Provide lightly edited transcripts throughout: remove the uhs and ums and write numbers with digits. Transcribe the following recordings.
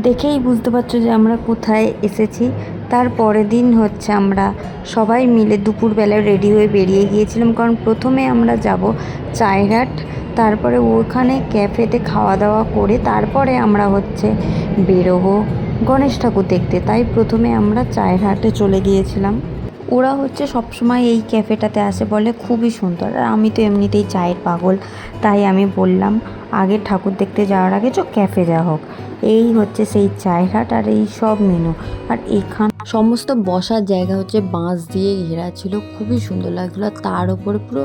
দেখেই বুঝতে পারছো যে আমরা কোথায় এসেছি। তার পরের দিন হচ্ছে আমরা সবাই মিলে দুপুরবেলায় রেডি হয়ে বেরিয়ে গিয়েছিলাম, কারণ প্রথমে আমরা যাব চায়ঘাট, তারপরে ওখানে ক্যাফেতে খাওয়া দাওয়া করে তারপরে আমরা হচ্ছে বেরোবো গণেশ ঠাকুর দেখতে। তাই প্রথমে আমরা চায়ঘাটে চলে গিয়েছিলাম। ওরা হচ্ছে সবসময় এই ক্যাফেটাতে আসে, বলে খুবই সুন্দর। আর আমি তো এমনিতেই চায়ের পাগল, তাই আমি বললাম আগে ঠাকুর দেখতে যাওয়ার আগে ক্যাফে যাওয়া হোক। এই হচ্ছে সেই চায়ঘাট আর এই সব মেনু। আর এখান সমস্ত বসার জায়গা হচ্ছে বাঁশ দিয়ে ঘেরা ছিল, খুবই সুন্দর লাগছিলো। তার ওপরে পুরো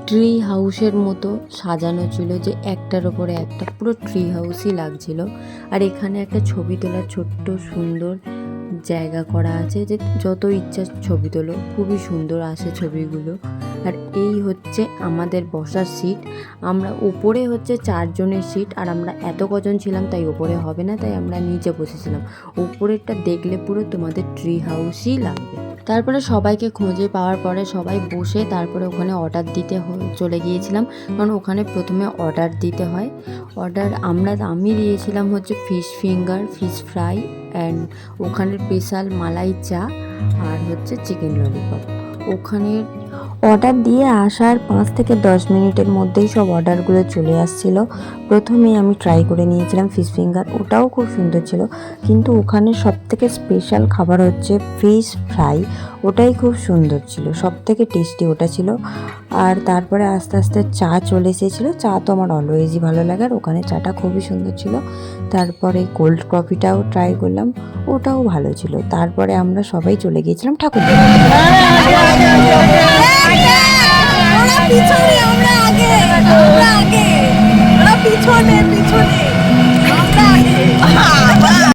ট্রি হাউসের মতো সাজানো ছিল, যে একটার ওপরে একটা পুরো ট্রি হাউসই লাগছিল। আর এখানে একটা ছবি তোলার ছোট্ট সুন্দর জায়গা করা আছে, যে যত ইচ্ছা ছবি তোলো, খুবই সুন্দর আসে ছবিগুলো। আর এই হচ্ছে আমাদের বসার সিট। আমরা উপরে হচ্ছে 4 জনের সিট, আর আমরা এত কজন ছিলাম তাই উপরে হবে না, তাই আমরা নিচে বসেছিলাম। উপরেরটা দেখলে পুরো তোমাদের ট্রি হাউসই লাগবে। তারপরে সবাইকে খুঁজে পাওয়ার পরে সবাই বসে তারপরে ওখানে অর্ডার দিতে চলে গিয়েছিলাম, কারণ ওখানে প্রথমে অর্ডার দিতে হয়। আমি দিয়েছিলাম হচ্ছে fish finger, fish fry and ওখানের স্পেশাল মালাই চা, আর হচ্ছে চিকেন ললিপপ। ওখানের অর্ডার দিয়ে আসার 5 থেকে 10 মিনিটের মধ্যেই সব অর্ডারগুলো চলে আসছিল। প্রথমে আমি ট্রাই করে নিয়েছিলাম ফিশ ফিঙ্গার, ওটাও খুব সুন্দর ছিল। কিন্তু ওখানে সবথেকে স্পেশাল খাবার হচ্ছে ফিশ ফ্রাই, ওটাই খুব সুন্দর ছিল, সবথেকে টেস্টি ওটা ছিল। আর তারপরে আস্তে আস্তে চা চলে এসেছিলো। চা তো আমার অলওয়েজই ভালো লাগে, আর ওখানে চাটা খুবই সুন্দর ছিল। তারপরে কোল্ড কফিটাও ট্রাই করলাম, ওটাও ভালো ছিল। তারপরে আমরা সবাই চলে গিয়েছিলাম ঠাকুর দেখতে। পিছনে আমরা আগে, আমরা আগে, আমরা পিছনে পিছনে।